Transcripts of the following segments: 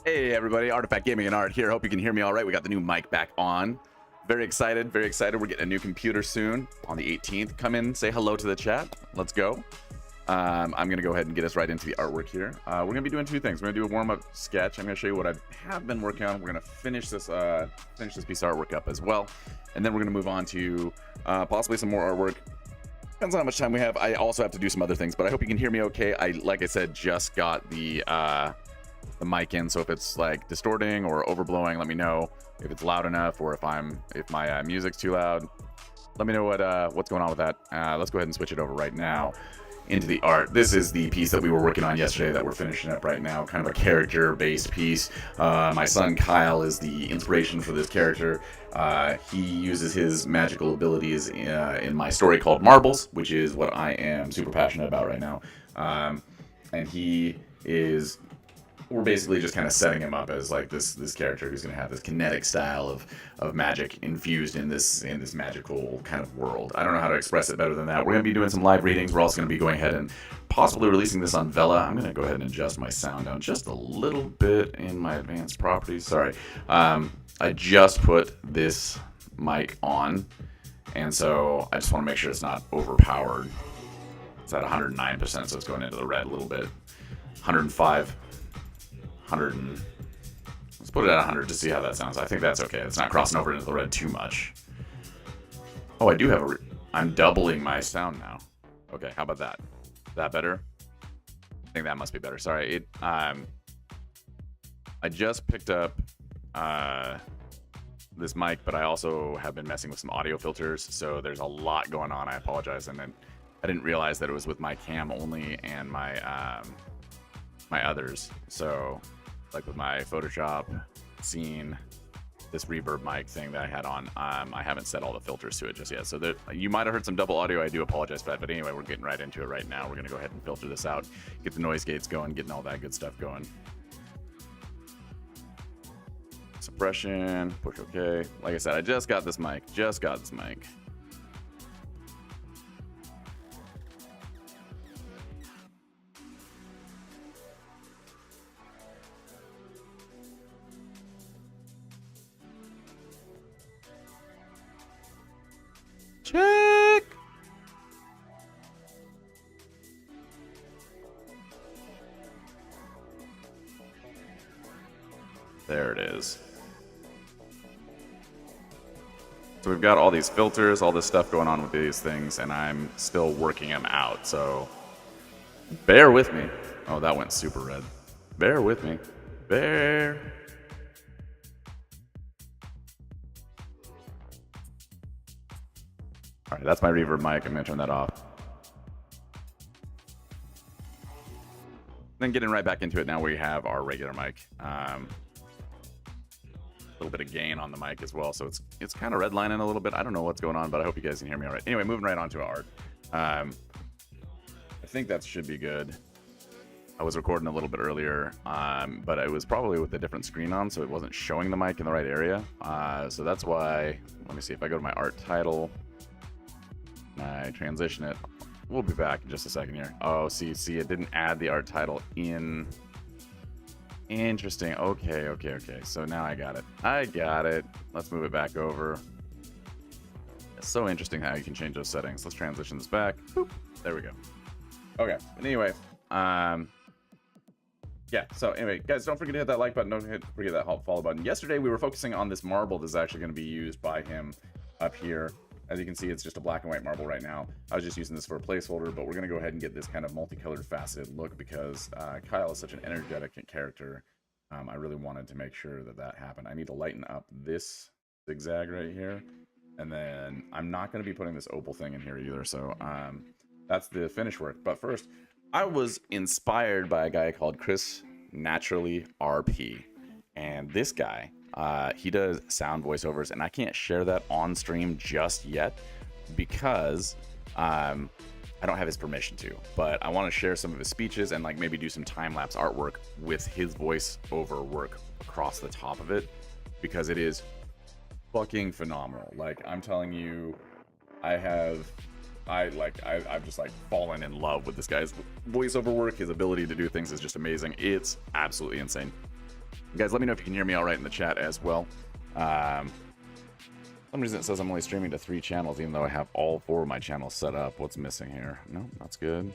Hey everybody, Artifact Gaming and Art here. Hope you can hear me all right. We got the new mic back on. Very excited, very excited. We're getting a new computer soon on the 18th. Come in, say hello to the chat. Let's go. I'm going to go ahead and get us right into the artwork here. We're going to be doing two things. We're going to do a warm-up sketch. I'm going to show you what I have been working on. We're going to finish this piece of artwork up as well. And then we're going to move on to possibly some more artwork. Depends on how much time we have. I also have to do some other things, but I hope you can hear me okay. Like I said, just got the mic in, so if it's like distorting or overblowing, let me know. If it's loud enough, or if my music's too loud, let me know what's going on with that. Let's go ahead and switch it over right now into the art. This is the piece that we were working on yesterday that we're finishing up right now, kind of a character-based piece. My son Kyle is the inspiration for this character. He uses his magical abilities in my story called Marbles, which is what I am super passionate about right now. And we're basically just kind of setting him up as like this character who's going to have this kinetic style of magic infused in this magical kind of world. I don't know how to express it better than that. We're going to be doing some live readings. We're also going to be going ahead and possibly releasing this on Vela. I'm going to go ahead and adjust my sound down just a little bit in my advanced properties. Sorry. I just put this mic on, and so I just want to make sure it's not overpowered. It's at 109%, so it's going into the red a little bit. 105. 100 let's put it at 100 to see how that sounds. I think that's okay. It's not crossing over into the red too much. Oh, I do have I'm doubling my sound now. Okay, how about that? Is that better? I think that must be better. Sorry, I just picked up this mic, but I also have been messing with some audio filters, so there's a lot going on. I apologize, and then I didn't realize that it was with my cam only and my others. So like with my Photoshop scene, this reverb mic thing that I had on, I haven't set all the filters to it just yet. So you might have heard some double audio. I do apologize for that. But anyway, we're getting right into it right now. We're going to go ahead and filter this out, get the noise gates going, getting all that good stuff going. Suppression, push OK. Like I said, I just got this mic. Check. There it is. So we've got all these filters, all this stuff going on with these things, and I'm still working them out. So bear with me. Oh, that went super red. Bear with me. Bear. All right, that's my reverb mic. I'm going to turn that off. Then getting right back into it now, we have our regular mic. A little bit of gain on the mic as well, so it's kind of redlining a little bit. I don't know what's going on, but I hope you guys can hear me all right. Anyway, moving right on to art. I think that should be good. I was recording a little bit earlier, but it was probably with a different screen on, so it wasn't showing the mic in the right area. So that's why, let me see if I go to my art title. I transition it. We'll be back in just a second here. Oh, see, it didn't add the art title in. Interesting. Okay. So now I got it. Let's move it back over. It's so interesting how you can change those settings. Let's transition this back. Boop. There we go. Okay. But anyway, yeah. So anyway, guys, don't forget to hit that like button. Don't forget that follow button. Yesterday we were focusing on this marble that's actually going to be used by him up here. As you can see, it's just a black and white marble right now. I was just using this for a placeholder, but we're going to go ahead and get this kind of multicolored faceted look because Kyle is such an energetic character. I really wanted to make sure that happened. I need to lighten up this zigzag right here. And then I'm not going to be putting this opal thing in here either. So that's the finish work. But first, I was inspired by a guy called Chris Naturally RP. And this guy, he does sound voiceovers, and I can't share that on stream just yet because I don't have his permission to. But I want to share some of his speeches and like maybe do some time-lapse artwork with his voiceover work across the top of it because it is fucking phenomenal. Like I'm telling you, I've just like fallen in love with this guy's voiceover work. His ability to do things is just amazing. It's absolutely insane. Guys, let me know if you can hear me all right in the chat as well. For some reason it says I'm only streaming to 3 channels, even though I have all 4 of my channels set up. What's missing here? No, that's good.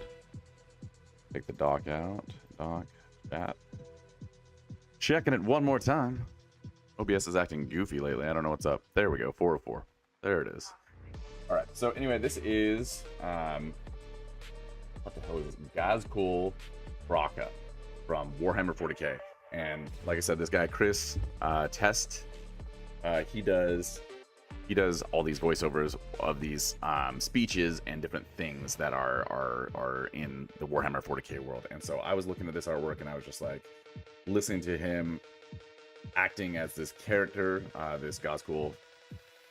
Take the dock out. Dock, chat. Checking it one more time. OBS is acting goofy lately. I don't know what's up. There we go. 404. There it is. All right. So anyway, this is what the hell is this? GOOO Raka from Warhammer 40K. And like I said, this guy Chris Test, he does all these voiceovers of these speeches and different things that are in the Warhammer 40K world. And so I was looking at this artwork and I was just like listening to him acting as this character, this GOOO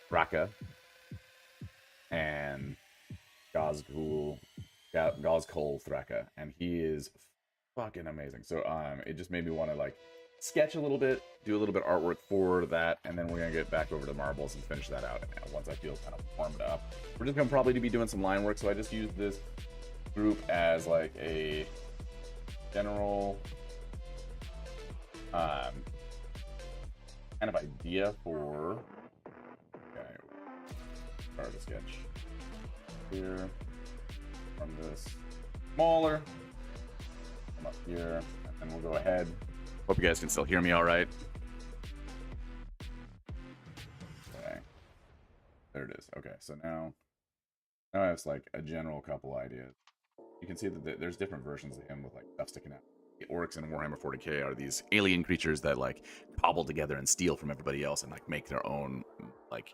Raka, and GOOO Thraka, and he is fucking amazing. So it just made me want to like sketch a little bit, do a little bit of artwork for that, and then we're gonna get back over to marbles and finish that out once I feel kind of warmed up. We're just gonna probably be doing some line work, so I just used this group as like a general kind of idea for, okay, start a sketch here from this smaller, come up here, and then we'll go ahead. Hope you guys can still hear me all right. Okay, there it is. Okay, so now I have like a general couple ideas. You can see that there's different versions of him with like stuff sticking out. The orcs in Warhammer 40K are these alien creatures that like cobble together and steal from everybody else and like make their own like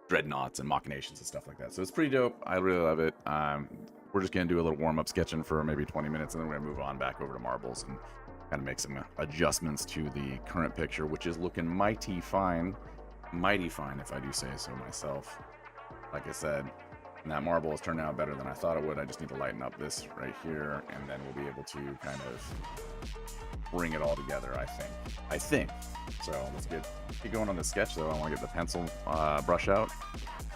dreadnoughts and machinations and stuff like that. So it's pretty dope. I really love it. We're just gonna do a little warm-up sketching for maybe 20 minutes, and then we're gonna move on back over to marbles and kind of make some adjustments to the current picture, which is looking mighty fine if I do say so myself. Like I said, and that marble has turned out better than I thought it would. I just need to lighten up this right here, and then we'll be able to kind of bring it all together, I think. So let's get going on the sketch, though. I want to get the pencil brush out.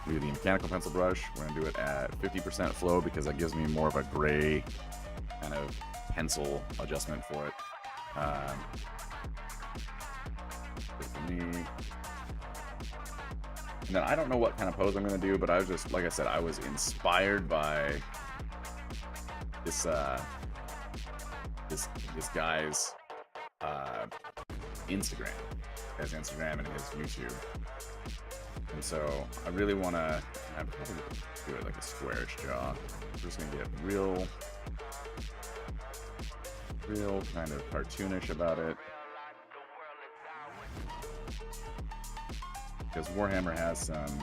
Do the mechanical pencil brush. We're going to do it at 50% flow because that gives me more of a gray kind of pencil adjustment for it. Good for me. And then I don't know what kind of pose I'm going to do, but I was just, like I said, I was inspired by this this guy's Instagram. His Instagram and his YouTube. And so I really want to do it like a squarish jaw. I'm just going to get real kind of cartoonish about it. Because Warhammer has some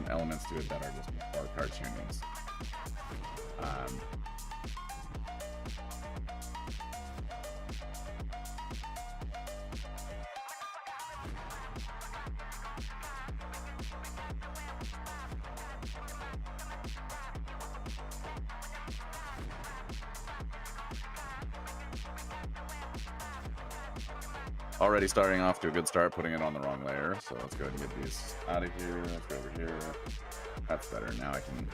elements to it that are just more cartoonies. Already starting off to a good start, putting it on the wrong layer. So let's go ahead and get these out of here. Let's go over here. That's better. Now I can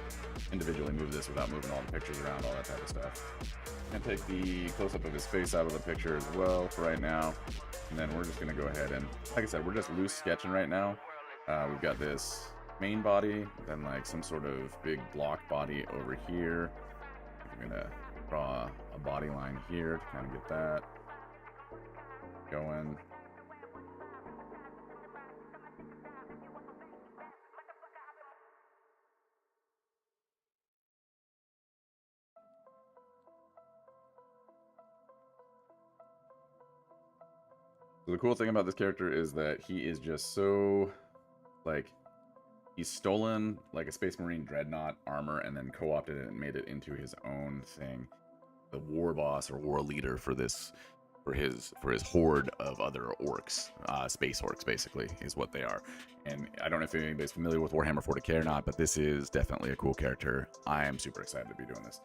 individually move this without moving all the pictures around, all that type of stuff. And take the close-up of his face out of the picture as well for right now. And then we're just going to go ahead and, like I said, we're just loose sketching right now. We've got this main body, then like some sort of big block body over here. I'm going to draw a body line here to kind of get that going. So the cool thing about this character is that he is just so, like, he's stolen like a Space Marine dreadnought armor and then co-opted it and made it into his own thing. The war boss or war leader for this, for his horde of other orcs, space orcs basically is what they are. And I don't know if anybody's familiar with Warhammer 40K or not, but this is definitely a cool character. I am super excited to be doing this.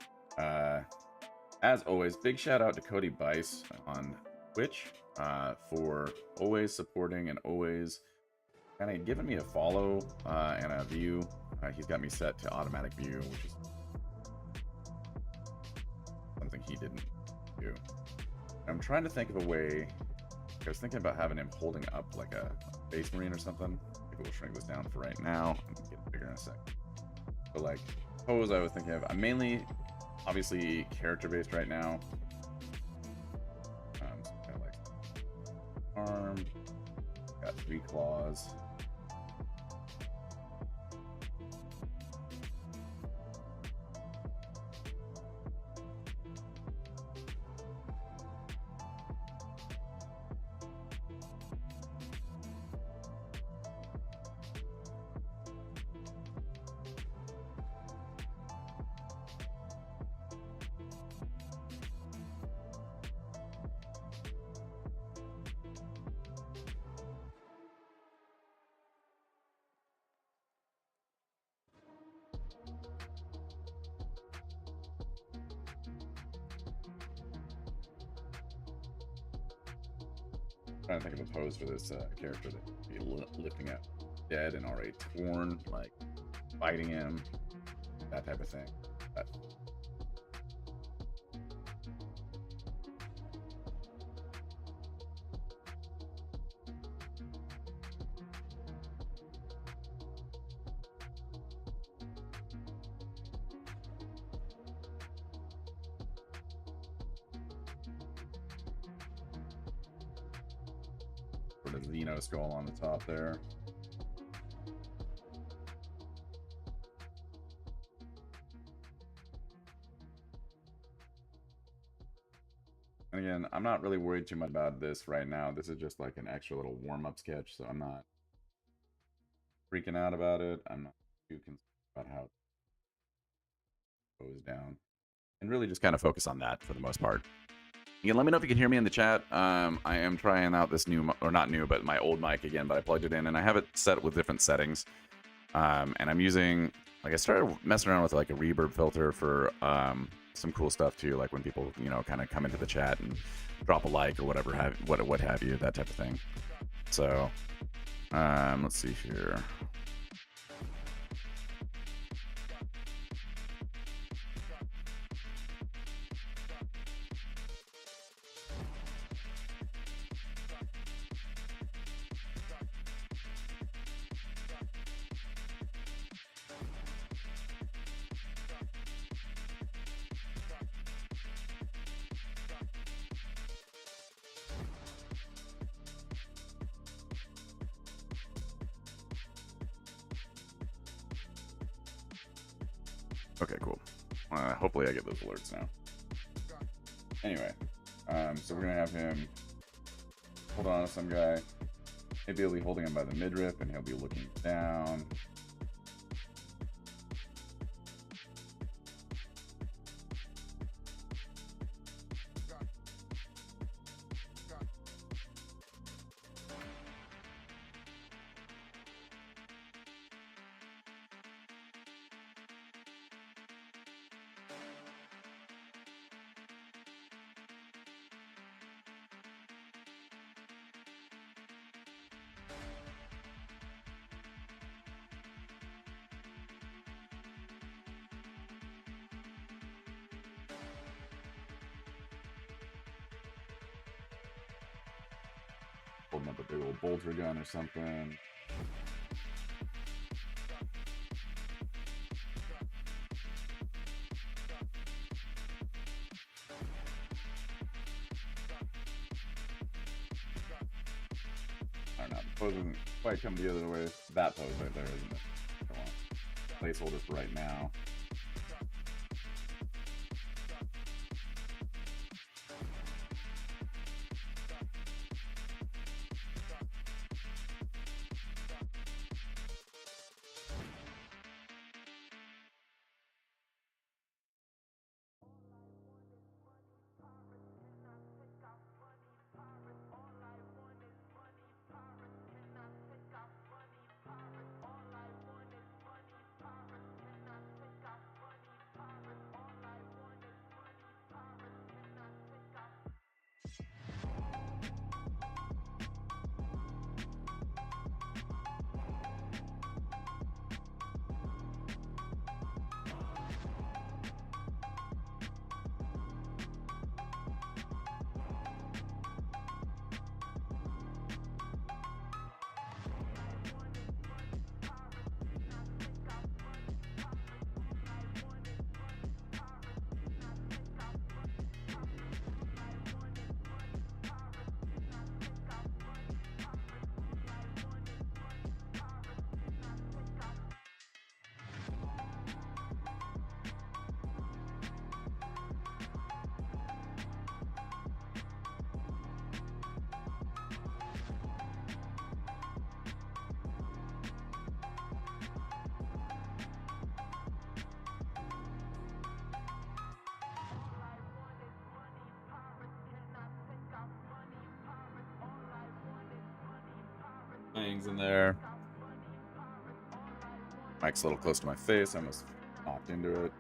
As always, big shout out to Cody Bice on Twitch for always supporting and always kind of giving me a follow and a view. He's got me set to automatic view, which is something he didn't do. I'm trying to think of a way I was thinking about having him holding up like a base marine or something. Maybe we'll shrink this down for right now. I'm gonna get it bigger in a sec. But like pose, I was thinking of. I'm mainly, obviously, character based right now. So kind of like arm. Got 3 claws. Trying to think of a pose for this character that would be lifting up dead and already torn, like fighting him, that type of thing. But sort of Xeno skull on the top there. And again, I'm not really worried too much about this right now. This is just like an extra little warm-up sketch, so I'm not freaking out about it. I'm not too concerned about how it goes down. And really just kind of focus on that for the most part. Again, let me know if you can hear me in the chat. I am trying out this new, or not new, but my old mic again, but I plugged it in, and I have it set with different settings. And I'm using, like, I started messing around with like a reverb filter for some cool stuff too, like when people, you know, kind of come into the chat and drop a like or whatever, what have you, that type of thing. So, let's see here. Okay, cool. Hopefully I get those alerts now. Anyway, so we're gonna have him hold on to some guy. Maybe he'll be holding him by the midriff, and he'll be looking down. Holding up a big old bolter gun or something. I don't know. The pose doesn't quite come together the way that pose right there, isn't it? Come on. Placeholder for right now. Fangs in there. Mic's a little close to my face. I almost knocked into it.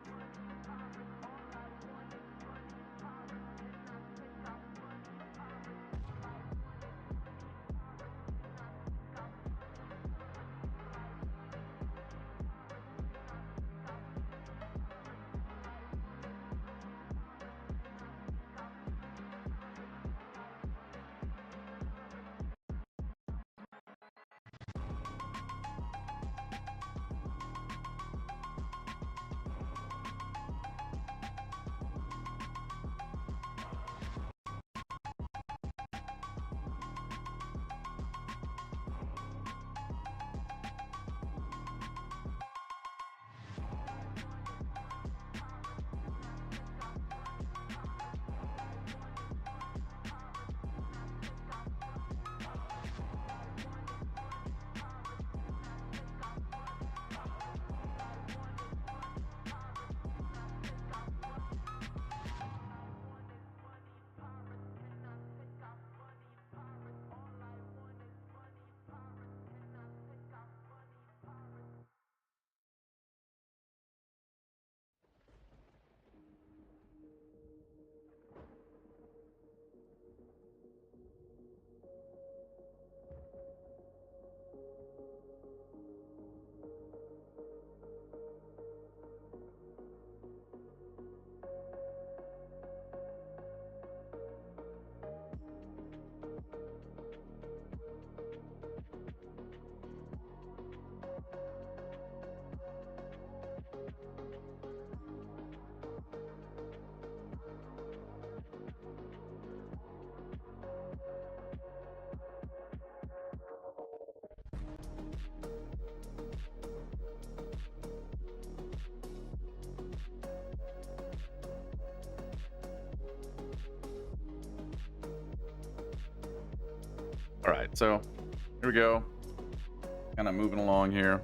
All right, so here we go. Kind of moving along here.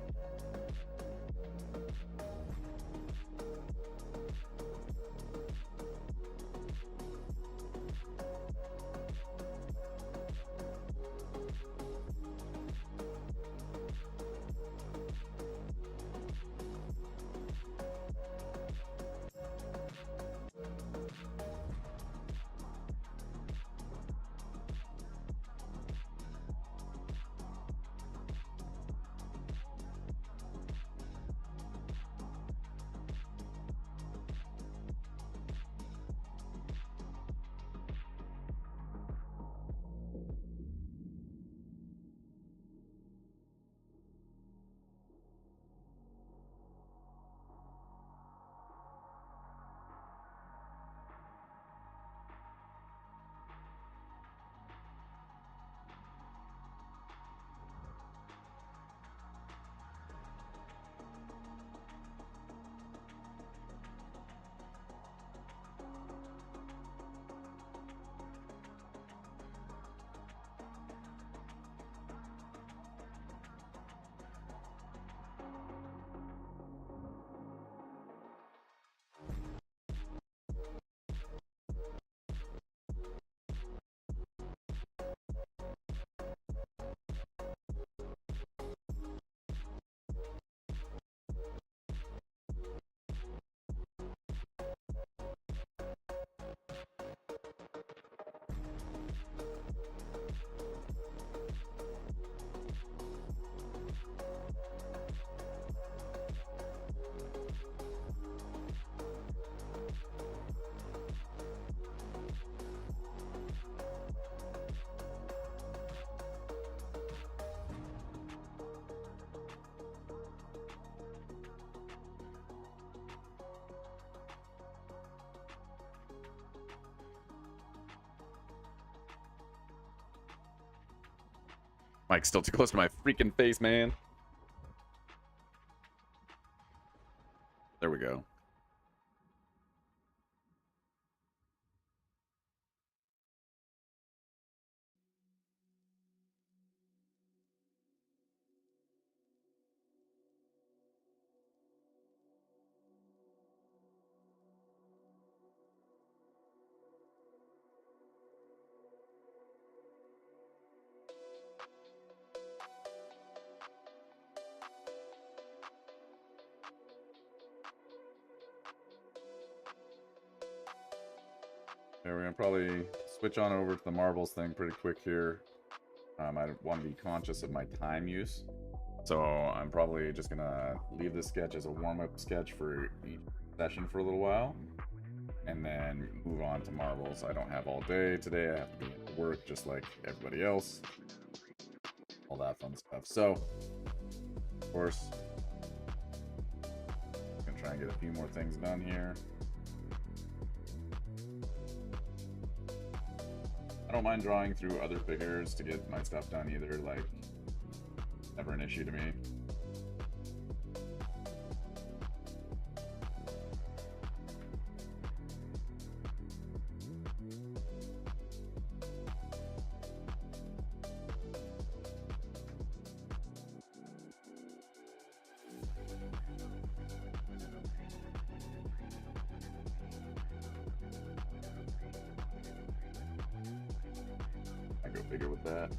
Mike's still too close to my freaking face, man. There we go. we're gonna probably switch on over to the marbles thing pretty quick here. I want to be conscious of my time use, so I'm probably just gonna leave this sketch as a warm-up sketch for each session for a little while, and then move on to marbles. I don't have all day today. I have to be at work just like everybody else. All that fun stuff. So, of course, I'm gonna try and get a few more things done here. I don't mind drawing through other figures to get my stuff done either, like, never an issue to me. Go figure with that.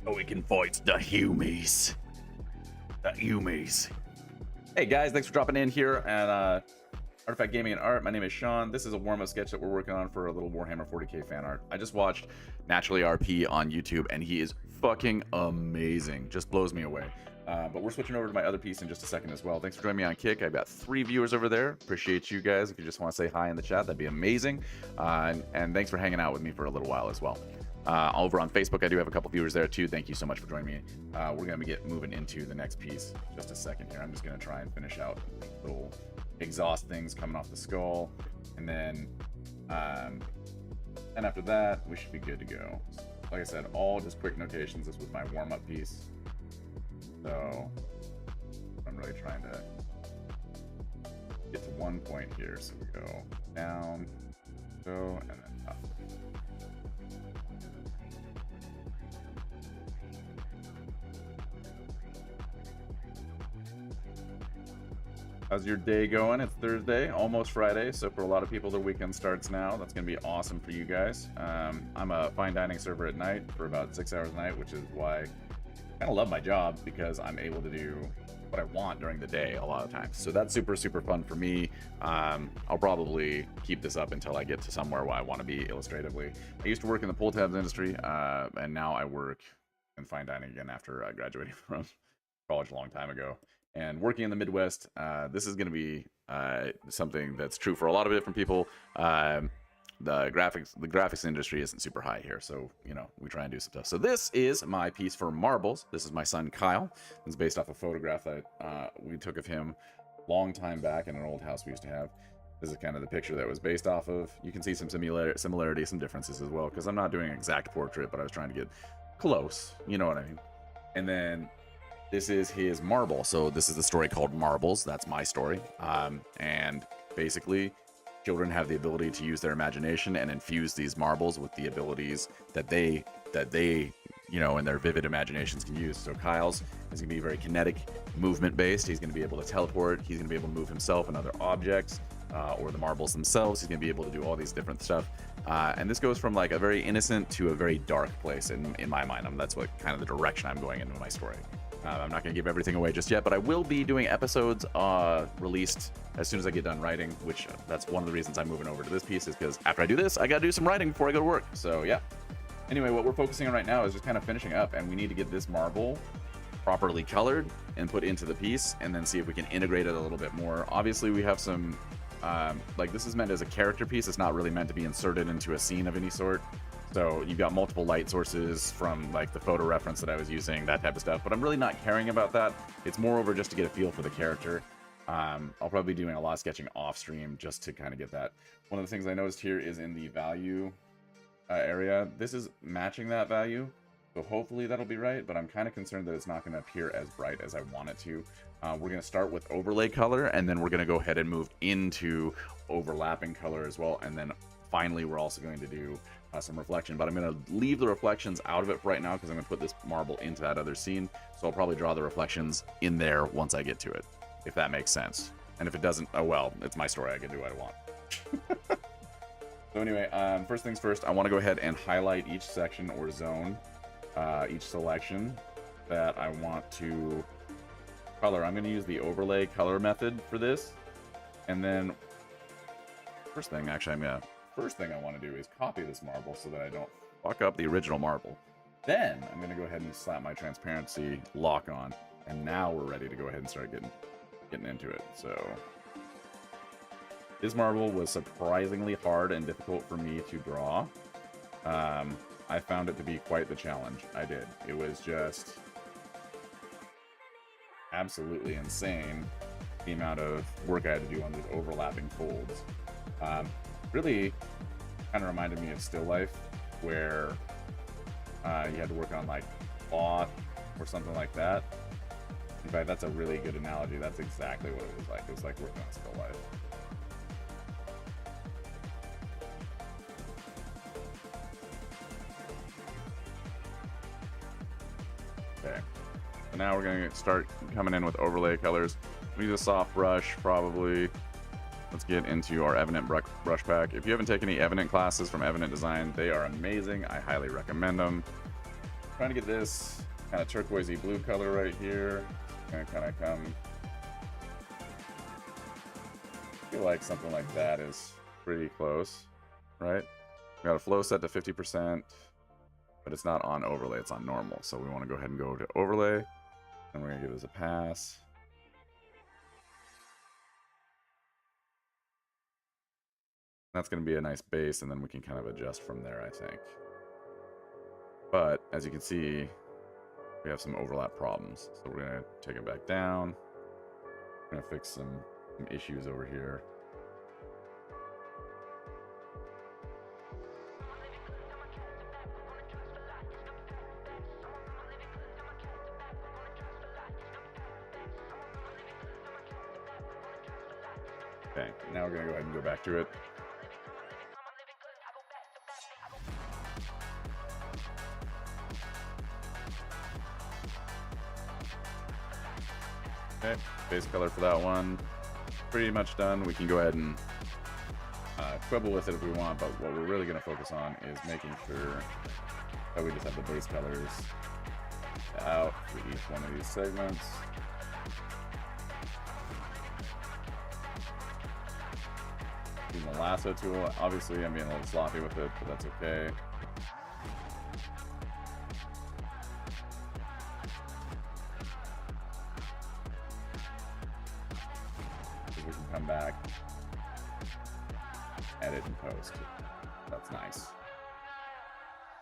So we can fight the humies. The humies. Hey guys, thanks for dropping in here at Artifact Gaming and Art. My name is Sean. This is a warm-up sketch that we're working on for a little Warhammer 40k fan art. I just watched Naturally RP on YouTube, and he is fucking amazing. Just blows me away. But we're switching over to my other piece in just a second as well. Thanks for joining me on Kick. I've got 3 viewers over there. Appreciate you guys. If you just want to say hi in the chat, that'd be amazing. And thanks for hanging out with me for a little while as well. Over on Facebook, I do have a couple viewers there too. Thank you so much for joining me. We're going to get moving into the next piece in just a second here. I'm just going to try and finish out little exhaust things coming off the skull, and then and after that we should be good to go. Like I said, all just quick notations. This was my warm-up piece, so I'm really trying to get to one point here. So we go down, go, and then up. How's your day going? It's Thursday, almost Friday, so for a lot of people the weekend starts now. That's going to be awesome for you guys. I'm a fine dining server at night for about 6 hours a night, which is why I kind of love my job, because I'm able to do what I want during the day a lot of times. So that's super, super fun for me. I'll probably keep this up until I get to somewhere where I want to be illustratively. I used to work in the pull tabs industry, and now I work in fine dining again after graduating from college a long time ago. And working in the Midwest, this is going to be something that's true for a lot of different people. The graphics industry isn't super high here, so you know we try and do some stuff. So this is my piece for marbles. This is my son Kyle. It's based off a photograph that we took of him long time back in an old house we used to have. This is kind of the picture that was based off of. You can see some similarities, some differences as well, because I'm not doing an exact portrait, but I was trying to get close. You know what I mean? And then this is his marble. So this is the story called Marbles. That's my story. And basically, children have the ability to use their imagination and infuse these marbles with the abilities that they you know, in their vivid imaginations can use. So Kyle's is going to be very kinetic, movement based. He's going to be able to teleport. He's going to be able to move himself and other objects, or the marbles themselves. He's going to be able to do all these different stuff. And this goes from like a very innocent to a very dark place in my mind. That's what kind of the direction I'm going into my story. I'm not going to give everything away just yet, but I will be doing episodes released as soon as I get done writing, which that's one of the reasons I'm moving over to this piece, is because after I do this, I got to do some writing before I go to work. So yeah. Anyway, what we're focusing on right now is just kind of finishing up, and we need to get this marble properly colored and put into the piece, and then see if we can integrate it a little bit more. Obviously, we have some, like this is meant as a character piece. It's not really meant to be inserted into a scene of any sort. So you've got multiple light sources from like the photo reference that I was using, that type of stuff. But I'm really not caring about that. It's more over just to get a feel for the character. I'll probably be doing a lot of sketching off stream just to kind of get that. One of the things I noticed here is in the value area. This is matching that value. So hopefully that'll be right, but I'm kind of concerned that it's not going to appear as bright as I want it to. We're going to start with overlay color, and then we're going to go ahead and move into overlapping color as well. And then finally, we're also going to do some reflection, but I'm going to leave the reflections out of it for right now because I'm going to put this marble into that other scene. So I'll probably draw the reflections in there once I get to it, if that makes sense. And if it doesn't, oh well, it's my story. I can do what I want. So anyway, first things first, I want to go ahead and highlight each section or zone, each selection that I want to color. I'm going to use the overlay color method for this. And then first thing I want to do is copy this marble so that I don't fuck up the original marble. Then I'm going to go ahead and slap my transparency lock on. And now we're ready to go ahead and start getting into it. So this marble was surprisingly hard and difficult for me to draw. I found it to be quite the challenge. I did. It was just absolutely insane the amount of work I had to do on these overlapping folds. Really kind of reminded me of still life, where you had to work on like cloth or something like that. In fact, that's a really good analogy. That's exactly what it was like. It was like working on still life. Okay, so now we're going to start coming in with overlay colors. We use a soft brush, probably. Let's get into our Evident brush pack. If you haven't taken any Evident classes from Evident Design, they are amazing. I highly recommend them. I'm trying to get this kind of turquoisey blue color right here. Gonna kind of come. I feel like something like that is pretty close, right? We got a flow set to 50%. But it's not on overlay, it's on normal. So we want to go ahead and go to overlay, and we're going to give this a pass. That's going to be a nice base, and then we can kind of adjust from there, I think. But as you can see, we have some overlap problems. So we're going to take it back down. We're going to fix some issues over here. Okay, now we're gonna go ahead and go back to it. Okay, base color for that one. Pretty much done. We can go ahead and quibble with it if we want, but what we're really gonna focus on is making sure that we just have the base colors out for each one of these segments. Using the lasso tool. Obviously, I'm being a little sloppy with it, but that's okay. We can come back, edit, and post. That's nice.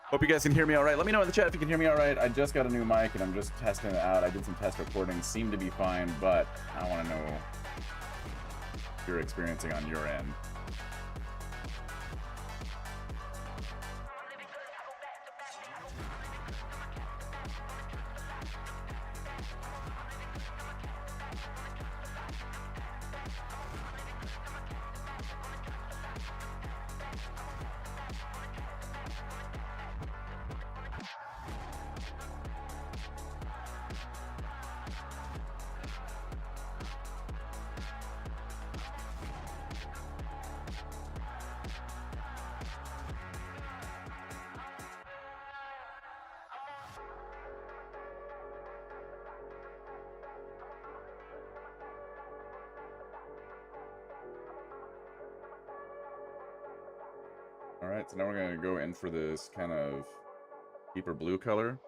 Hope you guys can hear me all right. Let me know in the chat if you can hear me all right. I just got a new mic, and I'm just testing it out. I did some test recordings. Seemed to be fine, but I want to know what you're experiencing on your end. All right, so now we're going to go in for this kind of deeper blue color.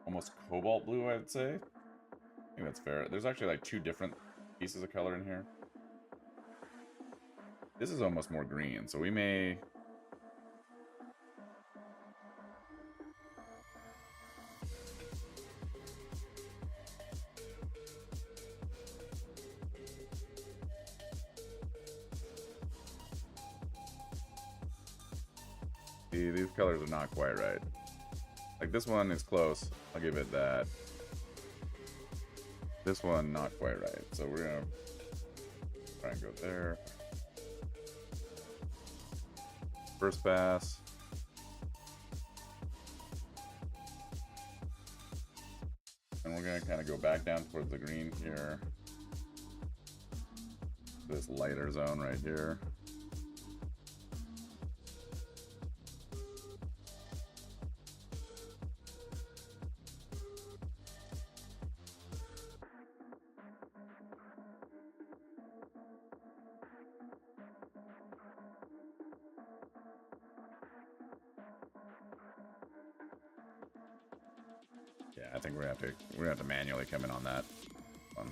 Almost cobalt blue, I would say. I think that's fair. There's actually like two different pieces of color in here. This is almost more green, so we may... See, these colors are not quite right. Like, this one is close. I'll give it that. This one, not quite right. So we're gonna try and go there. First pass. And we're gonna kind of go back down towards the green here. this lighter zone right here. Yeah, I think we're gonna have to manually come in on that one.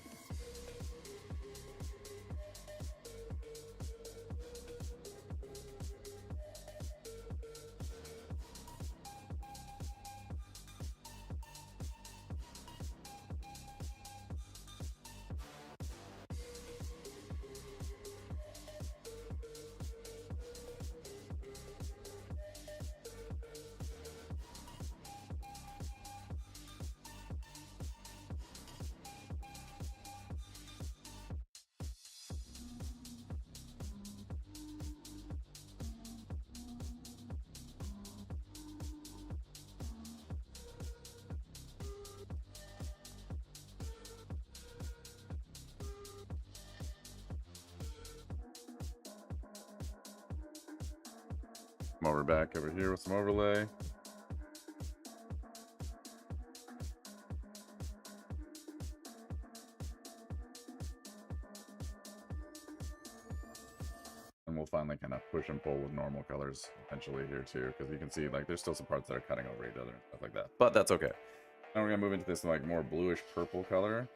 Come over back over here with some overlay. And we'll finally kind of push and pull with normal colors eventually here too, because you can see like there's still some parts that are cutting over each other and stuff like that. But that's okay. Now we're gonna move into this like more bluish purple color.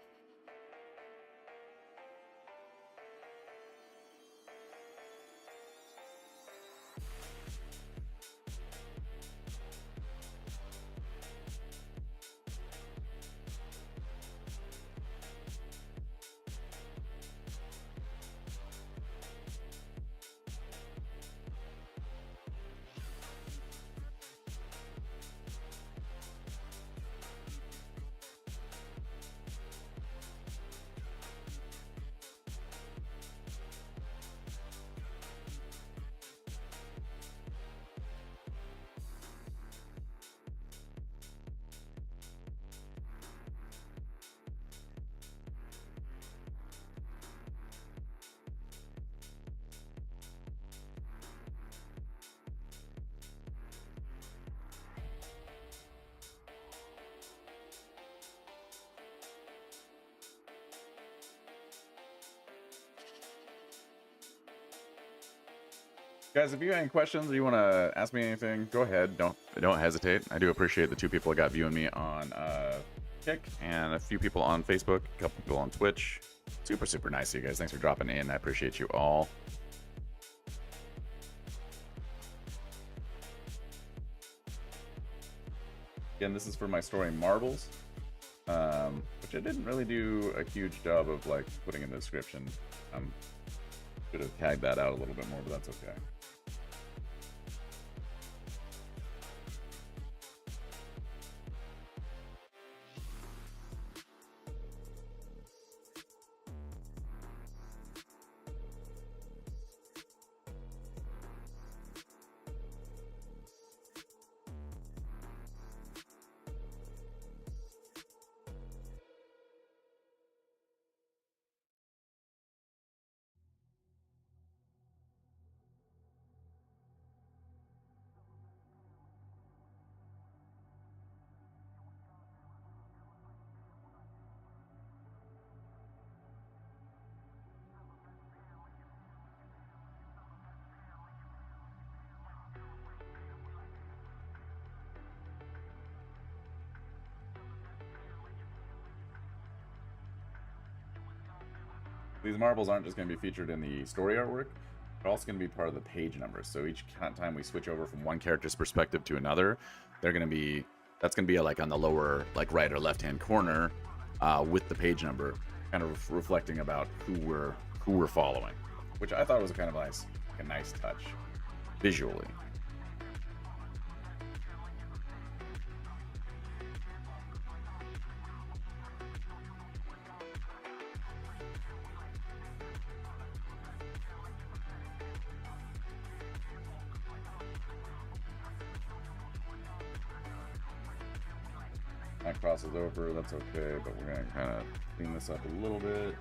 Guys, if you have any questions or you want to ask me anything, go ahead. Don't hesitate. I do appreciate the 2 people that got viewing me on Kick and a few people on Facebook, a couple people on Twitch. Super nice of you guys. Thanks for dropping in. I appreciate you all. Again, this is for my story Marbles, which I didn't really do a huge job of like putting in the description. Could have tagged that out a little bit more, but that's okay. These marbles aren't just going to be featured in the story artwork, they're also going to be part of the page numbers. So each time we switch over from one character's perspective to another, they're going to be, that's going to be like on the lower, like right or left hand corner, with the page number, kind of reflecting about who we're following, which I thought was kind of nice, like a nice touch visually. That crosses over, that's okay, but we're gonna kind of clean this up a little bit.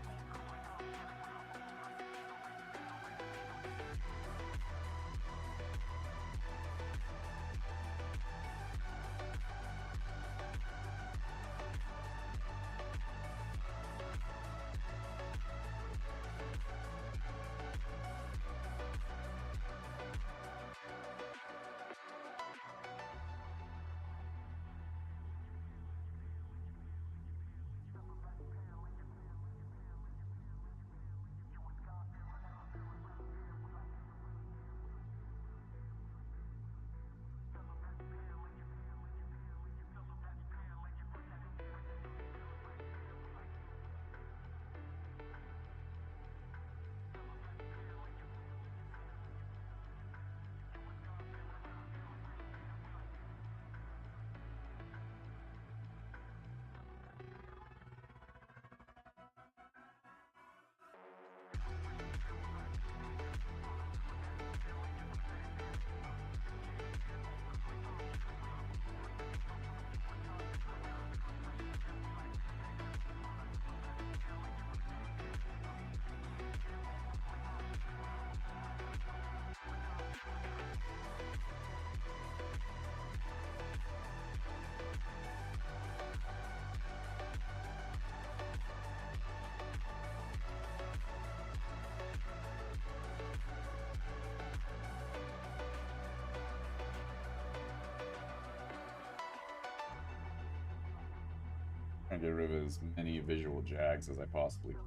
Trying to get rid of as many visual jags as I possibly can.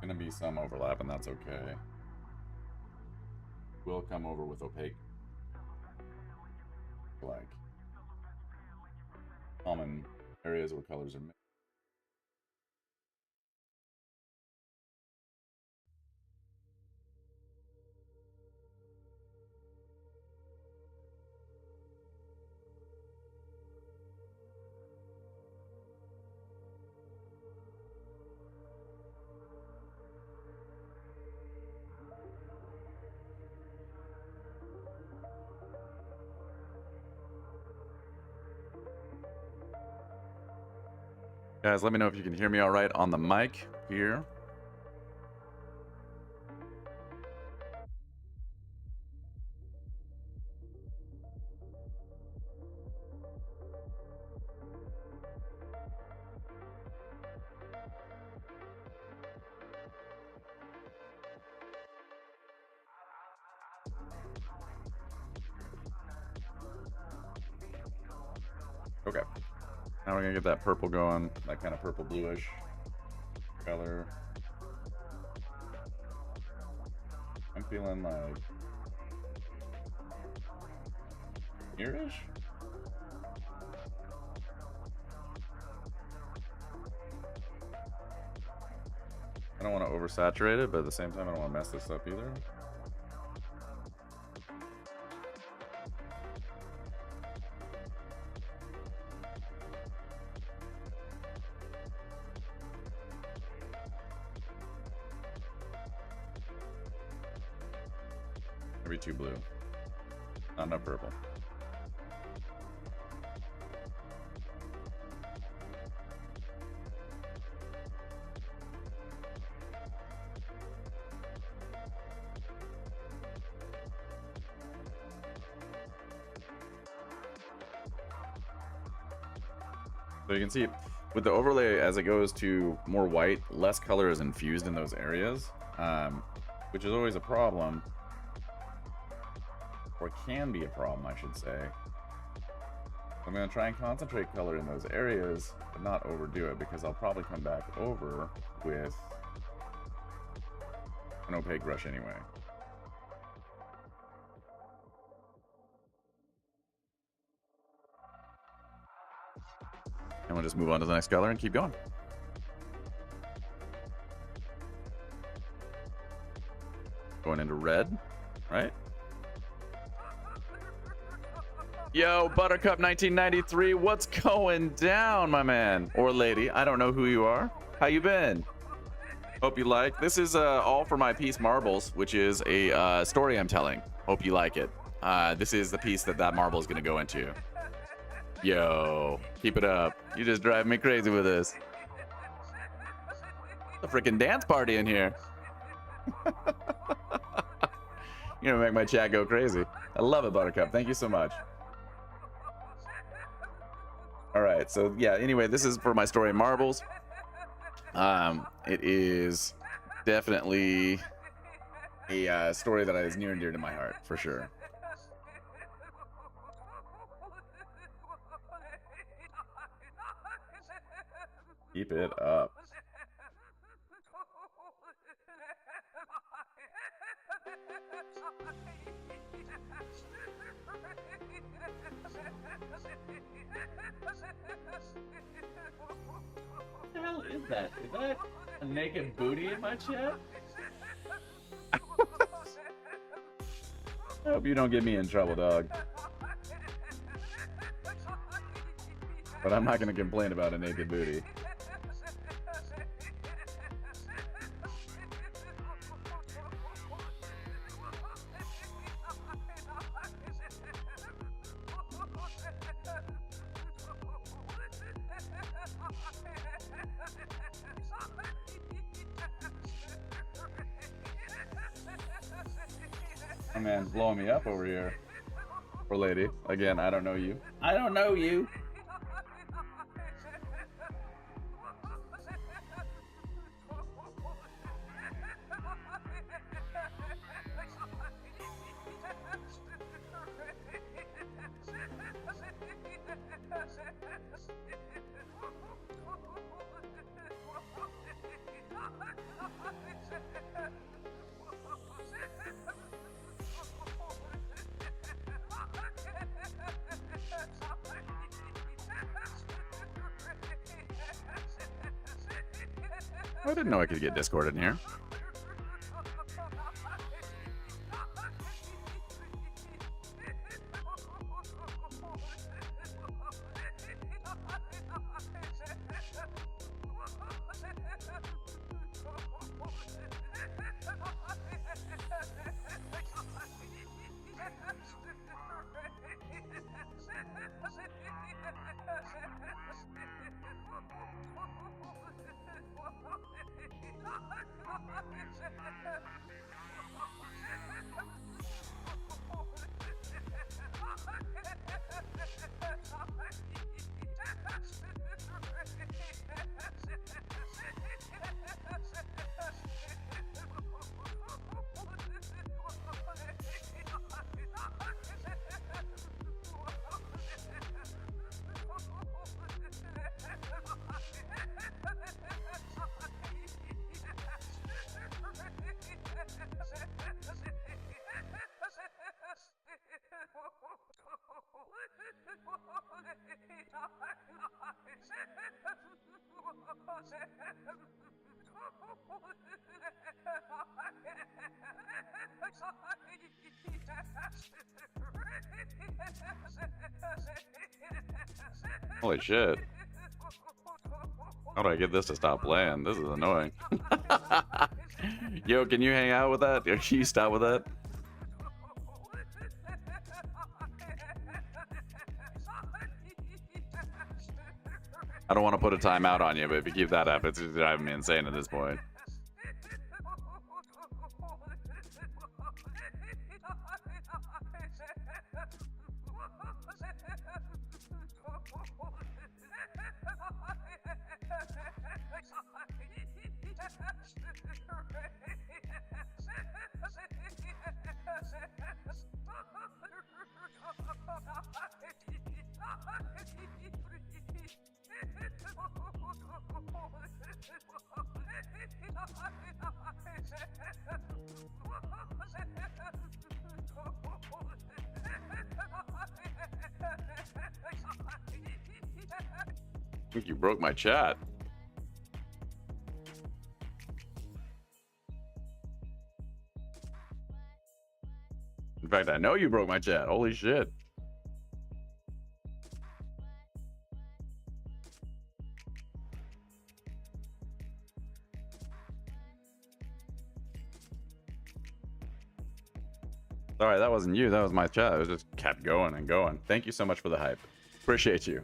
Gonna be some overlap, and that's okay. We'll come over with opaque, like common areas where colors are mixed. Guys, let me know if you can hear me all right on the mic here. Okay. Now we're gonna get that purple going, that kind of purple bluish color. I'm feeling like here-ish. I don't want to oversaturate it, but at the same time, I don't want to mess this up either. Maybe too blue. Not enough purple. So you can see with the overlay, as it goes to more white, less color is infused in those areas, which is always a problem, or can be a problem, I should say. I'm going to try and concentrate color in those areas, but not overdo it, because I'll probably come back over with an opaque brush anyway. And we'll just move on to the next color and keep going. Going into red, right? Yo, Buttercup 1993, what's going down, my man or lady? I don't know who you are. How you been? Hope you like. This is all for my piece Marbles, which is a story I'm telling. Hope you like it. This is the piece that marble is going to go into. Yo, keep it up. You just drive me crazy with this. A freaking dance party in here. You're gonna make my chat go crazy. I love it, Buttercup. Thank you so much. All right, so yeah, anyway, this is for my story Marbles. It is definitely a story that is near and dear to my heart, for sure. Keep it up. What the hell is that? Is that a naked booty in my chat? I hope you don't get me in trouble, dog. But I'm not going to complain about a naked booty. My man's blowing me up over here. Or lady. Again, I don't know you. I don't know you. I didn't know I could get Discord in here. Holy shit. How do I get this to stop playing? This is annoying. Yo, can you hang out with that? Or can you stop with that? I don't want to put a timeout on you, but if you keep that up, it's just driving me insane at this point. I think you broke my chat. In fact, I know you broke my chat. Holy shit. Sorry, that wasn't you. That was my chat. It was just kept going and going. Thank you so much for the hype. Appreciate you.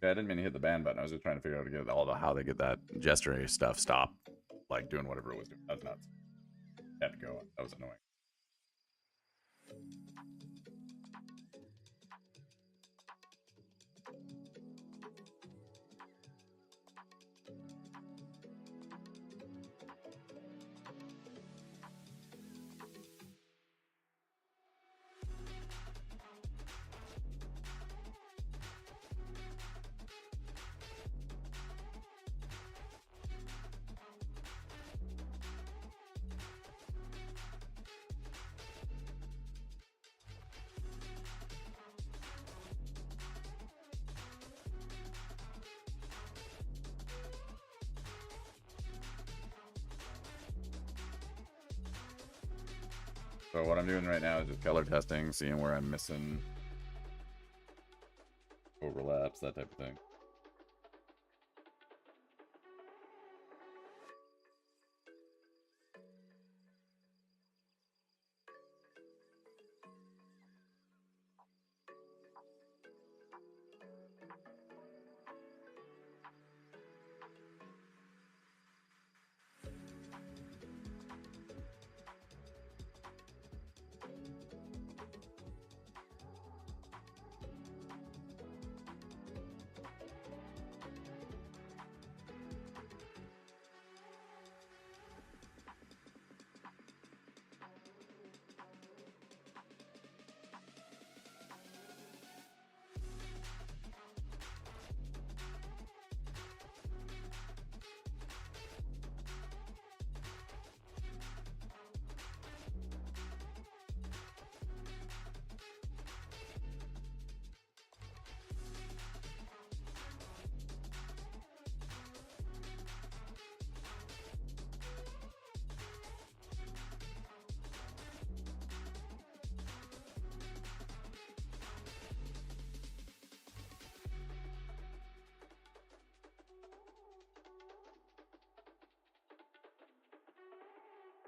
I didn't mean to hit the ban button. I was just trying to figure out how they get that gesturing stuff stopped, like doing whatever it was doing. That was nuts. Had to go. That was annoying. So what I'm doing right now is just color testing, seeing where I'm missing overlaps, that type of thing.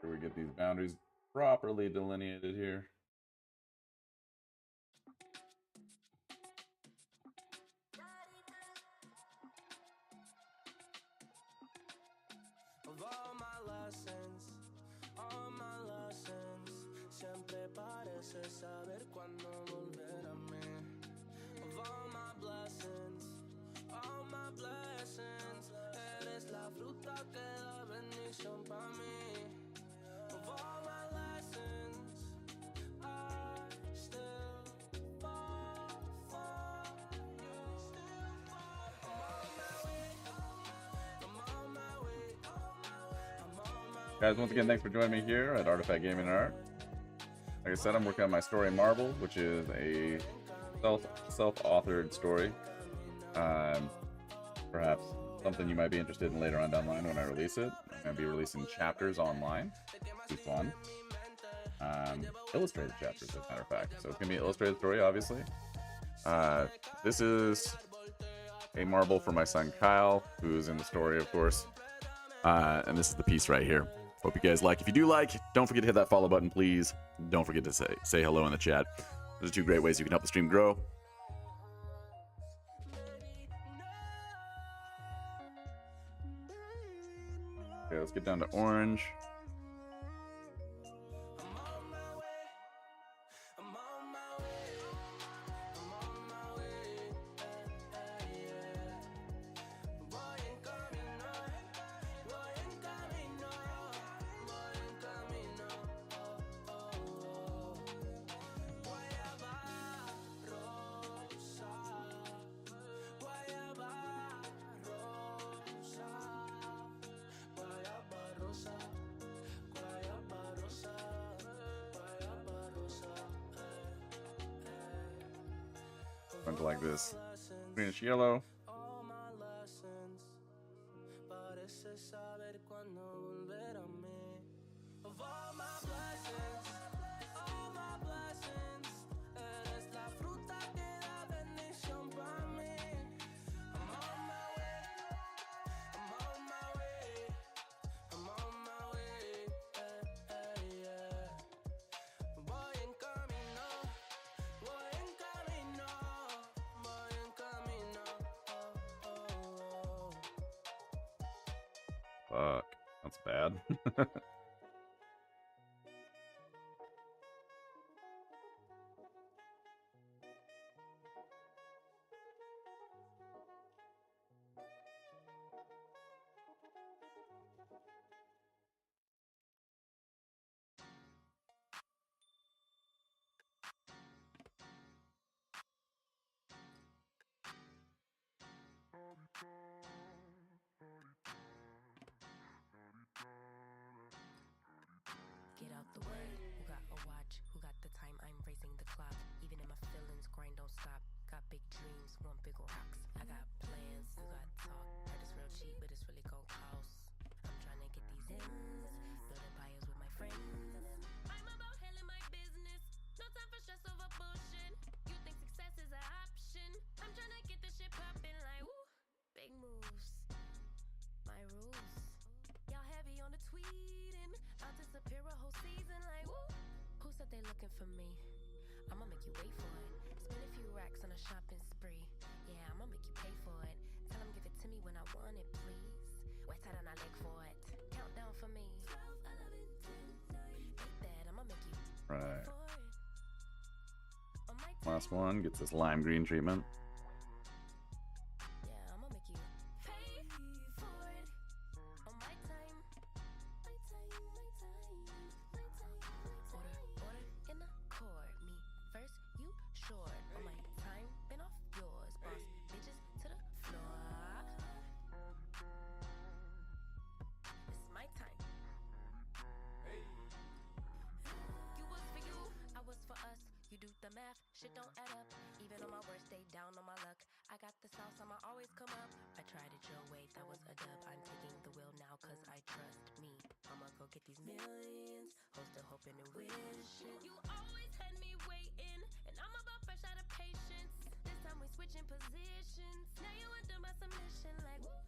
sure we get these boundaries properly delineated here. Siempre parece saber cuándo volver a mí. Of all my blessings, eres la fruta que da bendición para mí. Of all my lessons, I still fall for you. I'm on my way. Guys, once again, thanks for joining me here at Artifact Gaming and Art. Like I said, I'm working on my story Marble, which is a self-authored story. Perhaps something you might be interested in later on down the line when I release it. I'm going to be releasing chapters online. It'll be fun. Illustrated chapters, as a matter of fact. So it's going to be an illustrated story, obviously. This is a marble for my son Kyle, who's in the story, of course. And this is the piece right here. Hope you guys like. If you do like, don't forget to hit that follow button, please. Don't forget to say hello in the chat. Those are 2 great ways you can help the stream grow. Okay, let's get down to orange. Something like this. Greenish yellow. Fuck, that's bad. Get out the way, who got a watch, who got the time, I'm racing the clock. Even in my feelings, grind don't stop. Got big dreams, want big rocks. I got plans, you got talk. Heard it's real cheap, but it's really gon' cost. I'm trying to get these ends, building buyers with my friends. I'm about handling my business, no time for stress over bullshit. You think success is an option? I'm trying to get this shit poppin' like woo, big moves. My rules, y'all heavy on the tweeting. I'll disappear a whole season like woo. Who said they looking for me? I'ma make you wait for it. Spend a few racks on a shopping spree. Yeah, I'ma make you pay for it. Tell them give it to me when I want it, please. Wet tight on our leg for it. Countdown for me. 12, 11, 10, 9. Ain't bad, I'ma make you Right. for it. On my Last time. one gets this lime green treatment. Yeah, I'ma make you pay for it. On my time. My time, my time, my time. Order in the court. Me first, you short. On my time, been off yours. Boss bitches to the floor. It's my time. You was for you, I was for us. You do the math, shit don't add up. Even on my worst day, down on my luck. I got the sauce, I'ma always come up. I tried it your way, that was a dub. I'm taking the wheel now, cause I trust me. I'ma go get these millions. Hope still hoping and wishing. You always had me waiting, and I'm about fresh out of patience. This time we switching positions. Now you under my submission, like woo.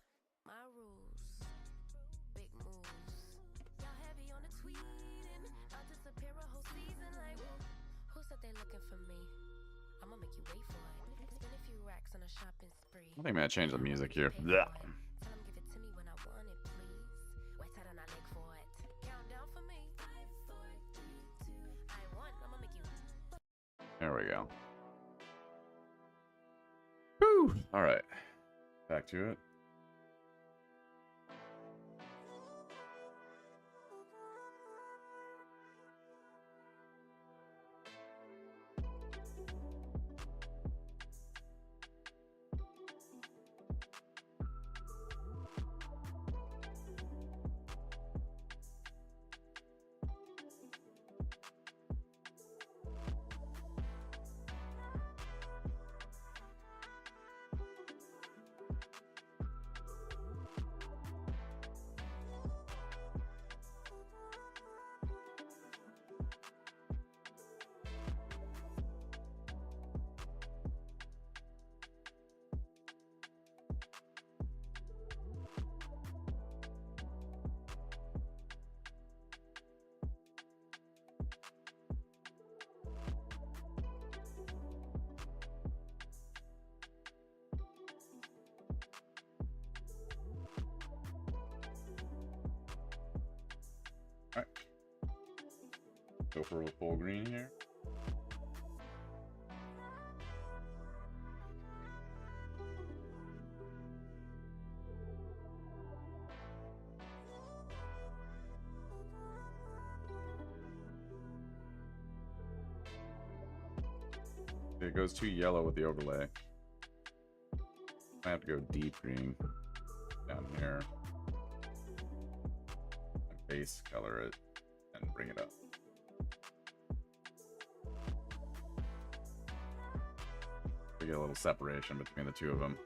My rules, big moves. Y'all heavy on the tweet. fucking for me. I'ma make you wait for it. Spend a few racks on a shopping spree. I think I'm gonna change the music here. Pay for Blah. it. Tell 'em give it to me when I want it, please. Wait till I leg for it. Count down for me. 5, 4, 3, 2. I want. I'ma make you. There we go. Woo! All right, back to it. All right, go for a full green here. It goes too yellow with the overlay. I have to go deep green down here. And base color it and bring it up. We get a little separation between the two of them.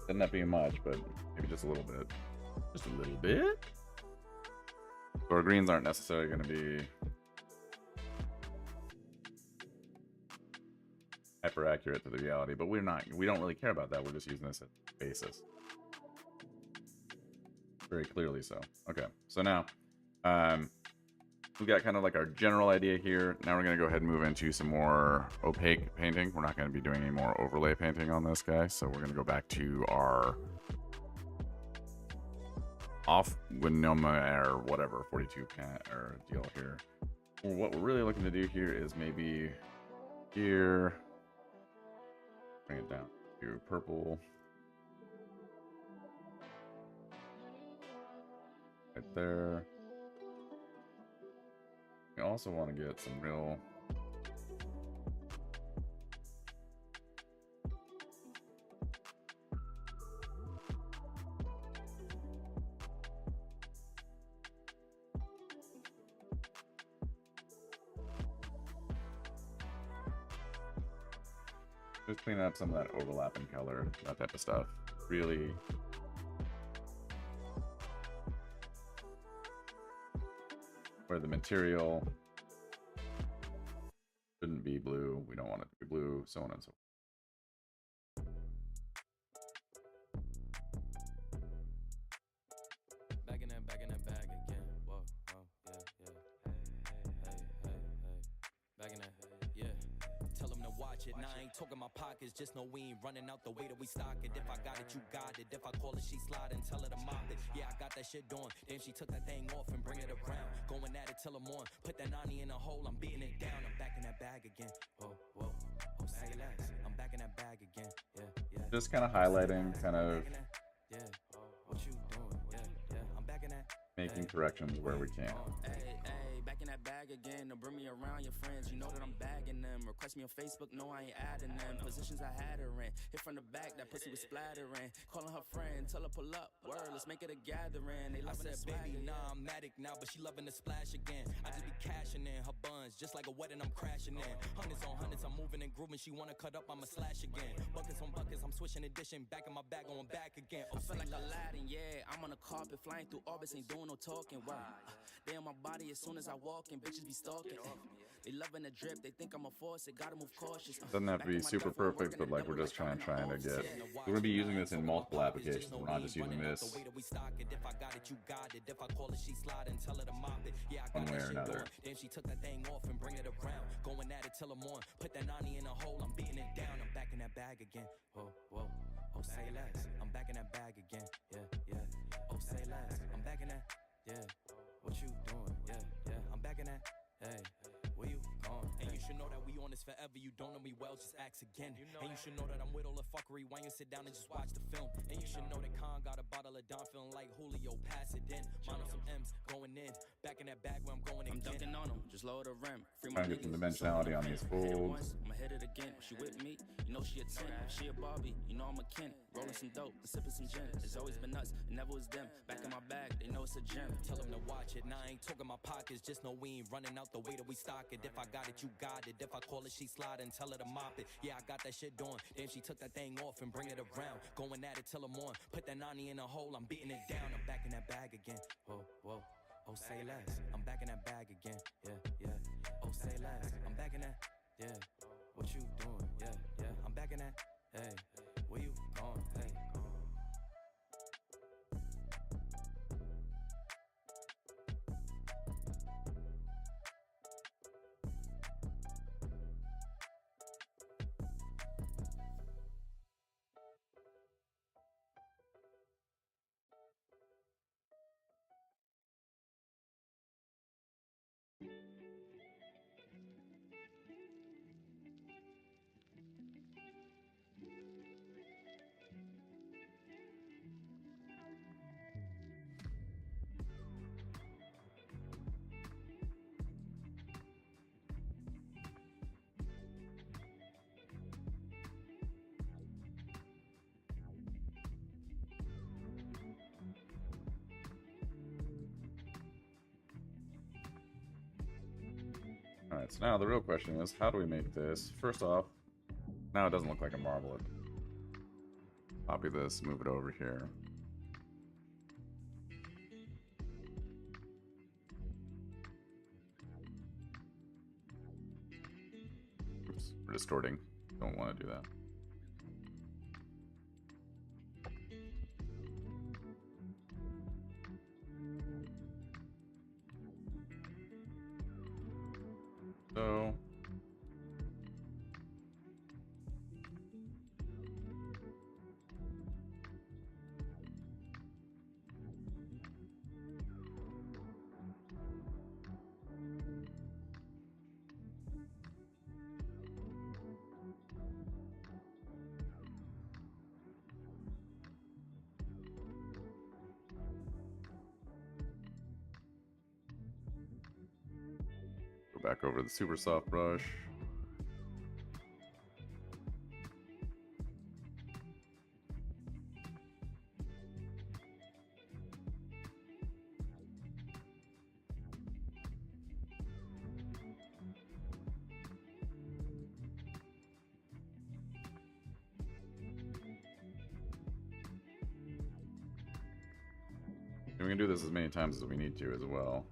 Doesn't have to be much, but maybe just a little bit. Just a little bit. So our greens aren't necessarily going to be hyper accurate to the reality, but we don't really care about that. We're just using this as a basis. Very clearly so. Okay, so now we got kind of like our general idea here. Now we're going to go ahead and move into some more opaque painting. We're not going to be doing any more overlay painting on this guy, so we're going to go back to our off Winoma or whatever 42 or deal here. Well, what we're really looking to do here is maybe here, bring it down to purple right there. We also want to get some real just clean up some of that overlapping color, that type of stuff. Really where the material shouldn't be blue, we don't want it to be blue, so on and so forth. Back in that bag again. Whoa, yeah, yeah. Hey. Back in that, yeah. Tell them to watch it. Now I ain't talking my pockets, just know we ain't running out the way that we stock it. If I got it, you got it. If I call it, she slide and tell her to mop it. Yeah, I got that shit doing. Then she took that thing off and bring it around. Going at it till I'm on. Put that 90 in a hole, I'm beating it down. I'm back in that bag again. Whoa. Oh, say less. I'm back in that bag again. Yeah. Just kind of highlighting, kind of Yeah. What you doing? Yeah. I'm back in that. making corrections where we can. Hey, back in that bag again. To bring me around your friends, you know that I'm bagging them. Request me on Facebook, no, I ain't adding them. Positions I had her in. Hit from the back, that pussy was splattering. Calling her friend, tell her pull up. Word, let's make it a gathering. They loving that baby, nah, I'm addict now, but she loving the splash again. I just be cashing in her buns, just like a wedding, I'm crashing in. Hundreds on hundreds, I'm moving and grooving. She wanna cut up, I'ma slash again. Buckets on buckets, I'm switching edition. Back in my bag, going back again. I feel like Aladdin, yeah. I'm on the carpet, flying through orbits, ain't doing no talking. Wow. They on my body as soon as I walk in, bitches be stalking. They loving the drip, they think I'm a force, they gotta move cautious. Doesn't have to be super perfect, but like we're just trying to get. We're gonna be using this in multiple applications. We're not just using this one way or another. Then she took that thing off and bring it around. Going at it till I'm on. Put that 90 in a hole, I'm beating it down. I'm back in that bag again. Whoa, whoa. Oh, say less. I'm back in that bag again. Yeah, yeah. Oh, say less. I'm back in that. Yeah. What you doing? Yeah, yeah. I'm back in that. Hey, where you going? And you should know that we on this forever. You don't know me well, just ask again. And you should know that I'm with all the fuckery. Why you sit down and just watch the film? And you should know that Khan got a bottle of Don feeling like Julio. Pass it in. Mine on some M's going in. Back in that bag where I'm going again. I'm dunking on him. Just lower the rim. Free my Trying to get some dimensionality on these folds. I'ma hit it again. She with me. You know she a 10. She a Barbie. You know I'm a Ken. Rolling some dope and sipping some gin. It's always been nuts. It never was them. Back in my bag. They know it's a gem. Tell them to watch it. Now I ain't talking my pockets. Just know we ain't running out the way that we stock it. If I got it, you got it. If I call it, she slide and tell her to mop it. Yeah, I got that shit doing. Then she took that thing off and bring it around. Going at it till I'm on. Put that 90 in a hole. I'm beating it down. I'm back in that bag again. Whoa, whoa. Oh, say less. I'm back in that bag again. Yeah, yeah. Oh, say less. I'm back in that. Yeah. What you doing? Yeah, yeah. I'm back in that. Hey, where you going? Hey. Alright, so now the real question is, how do we make this? First off, now it doesn't look like a marble. Copy this, move it over here. Oops, we're distorting. Don't want to do that. So go back over the super soft brush. And we can do this as many times as we need to as well.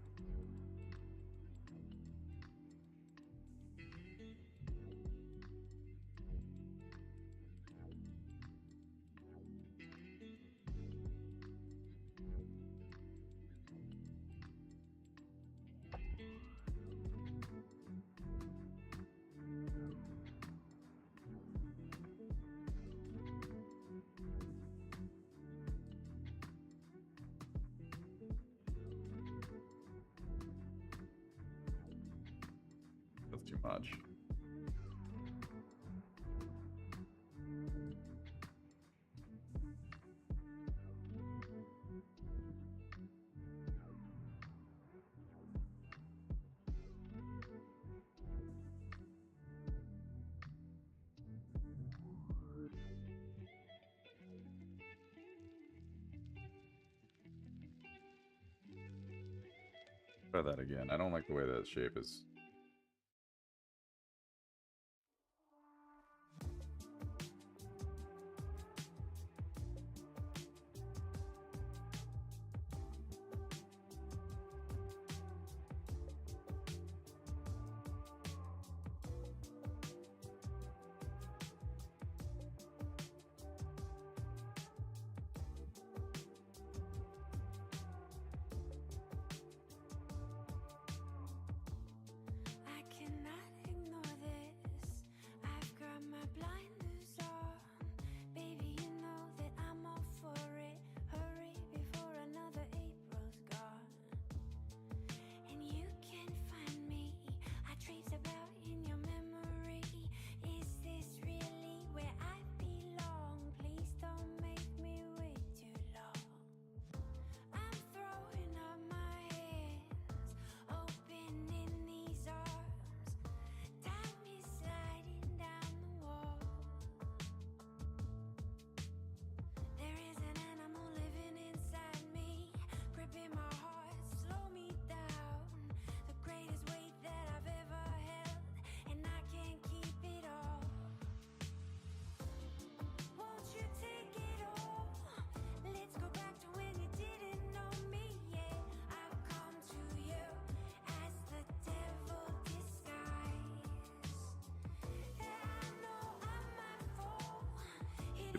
That's too much. Try that again. I don't like the way that shape is.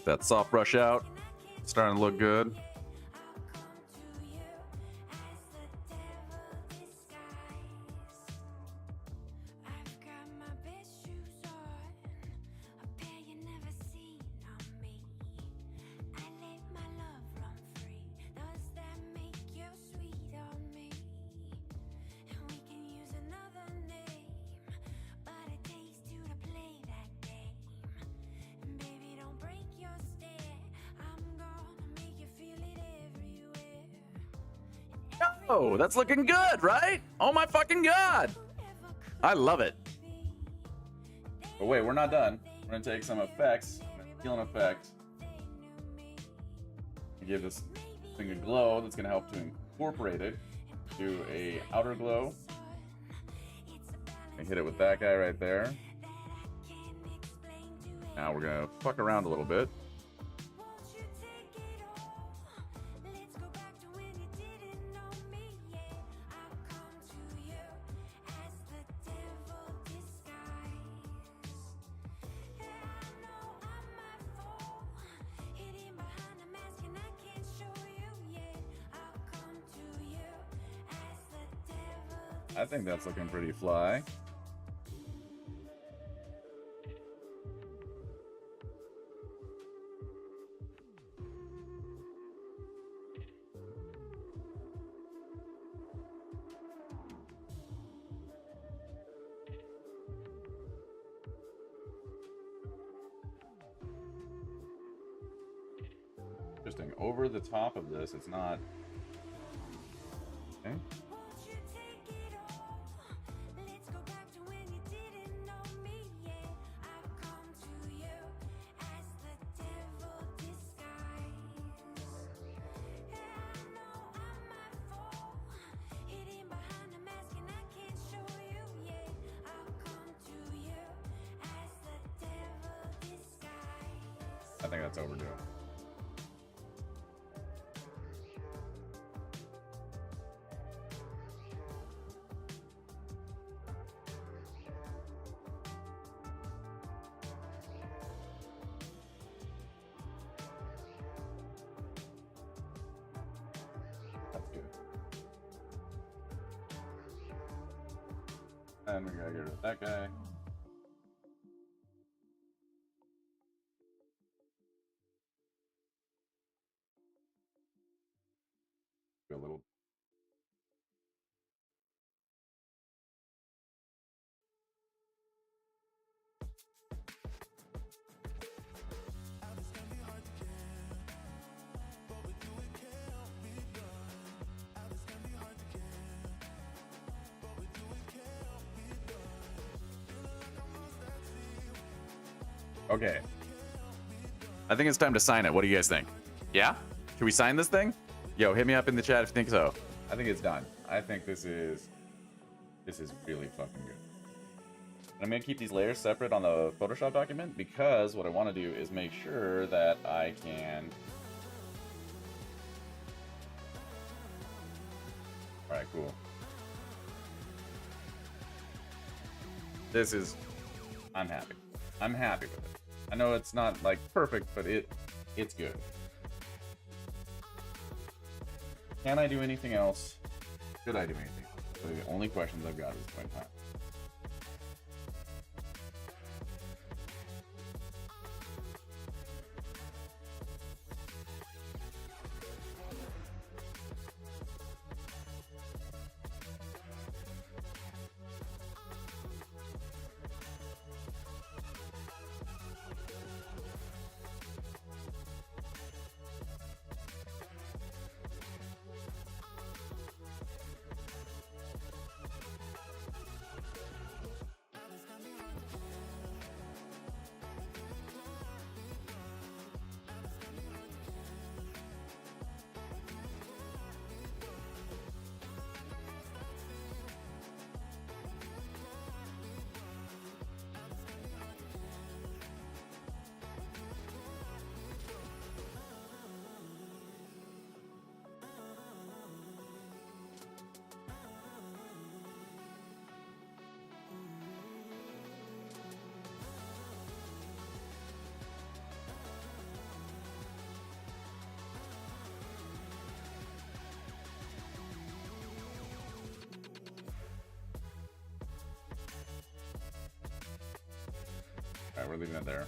Get that soft brush out. Starting to look good. Oh, that's looking good, right? Oh my fucking god! I love it. But wait, we're not done. We're gonna take some effects, healing effects, and give this thing a glow that's gonna help to incorporate it. Do a outer glow. And hit it with that guy right there. Now we're gonna fuck around a little bit. I think that's looking pretty fly. Interesting. Over the top of this, it's not. Okay. I think that's overdue. That's good. And we gotta get rid of that guy. A little. Okay. I think it's time to sign it. What do you guys think? Yeah? Should we sign this thing? Yo, hit me up in the chat if you think so. I think it's done. I think this is really fucking good. And I'm gonna keep these layers separate on the Photoshop document because what I want to do is make sure that I can. All right, cool. This is. I'm happy. I'm happy with it. I know it's not like perfect, but it's good. Can I do anything else? Should I do anything else? Those are the only questions I've got at this point in time. we're leaving it there.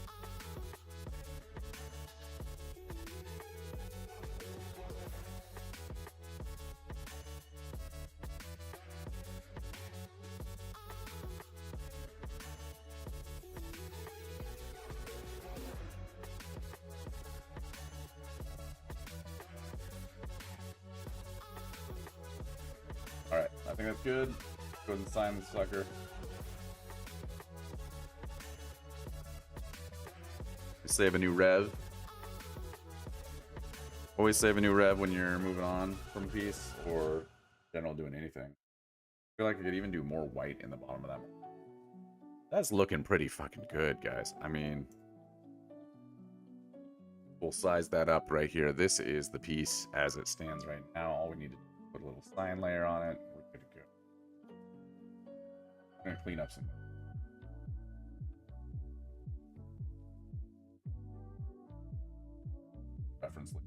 Alright, I think that's good. Go ahead and sign the sucker. Save a new rev. Always save a new rev when you're moving on from a piece or general doing anything. I feel like I could even do more white in the bottom of that. That's looking pretty fucking good, guys. I mean, we'll size that up right here. This is the piece as it stands right now. All we need to do is put a little sign layer on it. We're good to go. I'm gonna clean up some reference link.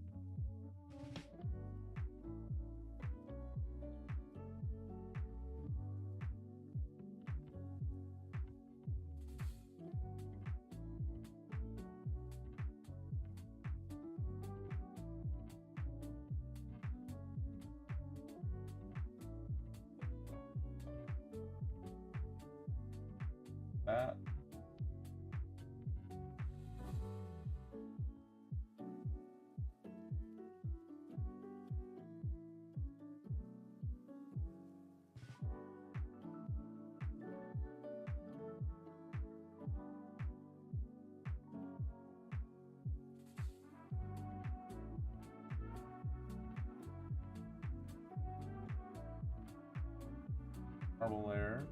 That. Marble layer.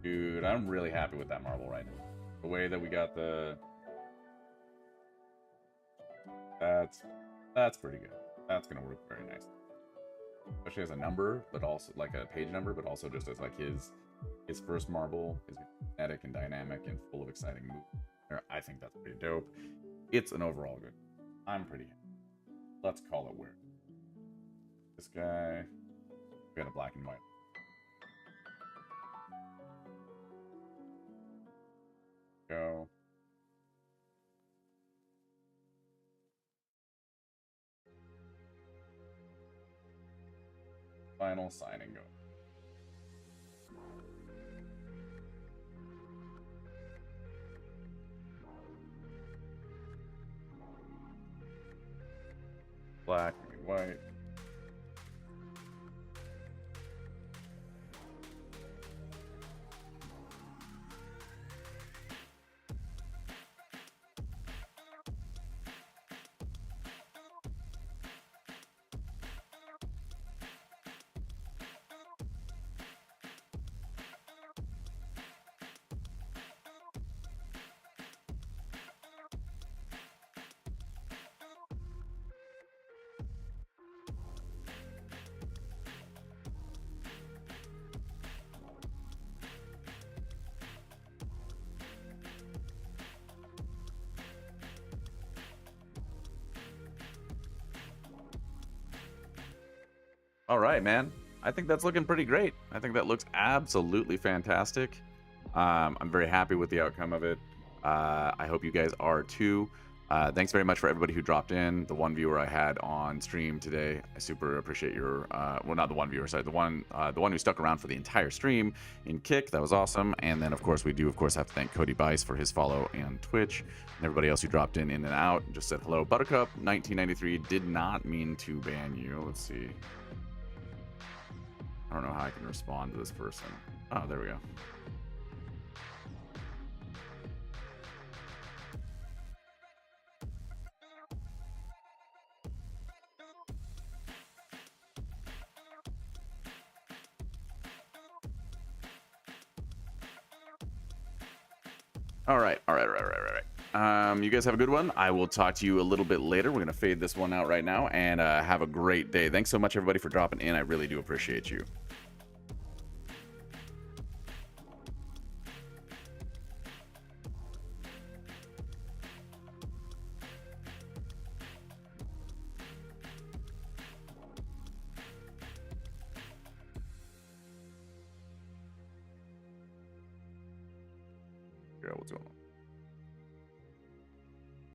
Dude, I'm really happy with that marble right now. The way that we got the... That's pretty good. That's gonna work very nice. Especially as a number, but also like a page number, but also just as like his first marble is kinetic and dynamic and full of exciting moves. I think that's pretty dope. It's an overall good. I'm pretty happy. Let's call it weird. This guy, we got a black and white. Go. Final signing go. Black and white. All right, man. I think that's looking pretty great. I think that looks absolutely fantastic. I'm very happy with the outcome of it. I hope you guys are too. Thanks very much for everybody who dropped in. The one viewer I had on stream today, I super appreciate your, well, not the one viewer, sorry, the one who stuck around for the entire stream in Kick. That was awesome. And then, of course, we do, of course, have to thank Cody Bice for his follow and Twitch, and everybody else who dropped in and out and just said hello. Buttercup 1993 did not mean to ban you. Let's see. I don't know how I can respond to this person. Oh, there we go. All right. You guys have a good one. I will talk to you a little bit later. We're going to fade this one out right now, and have a great day. Thanks so much, everybody, for dropping in. I really do appreciate you. figure out what's going on.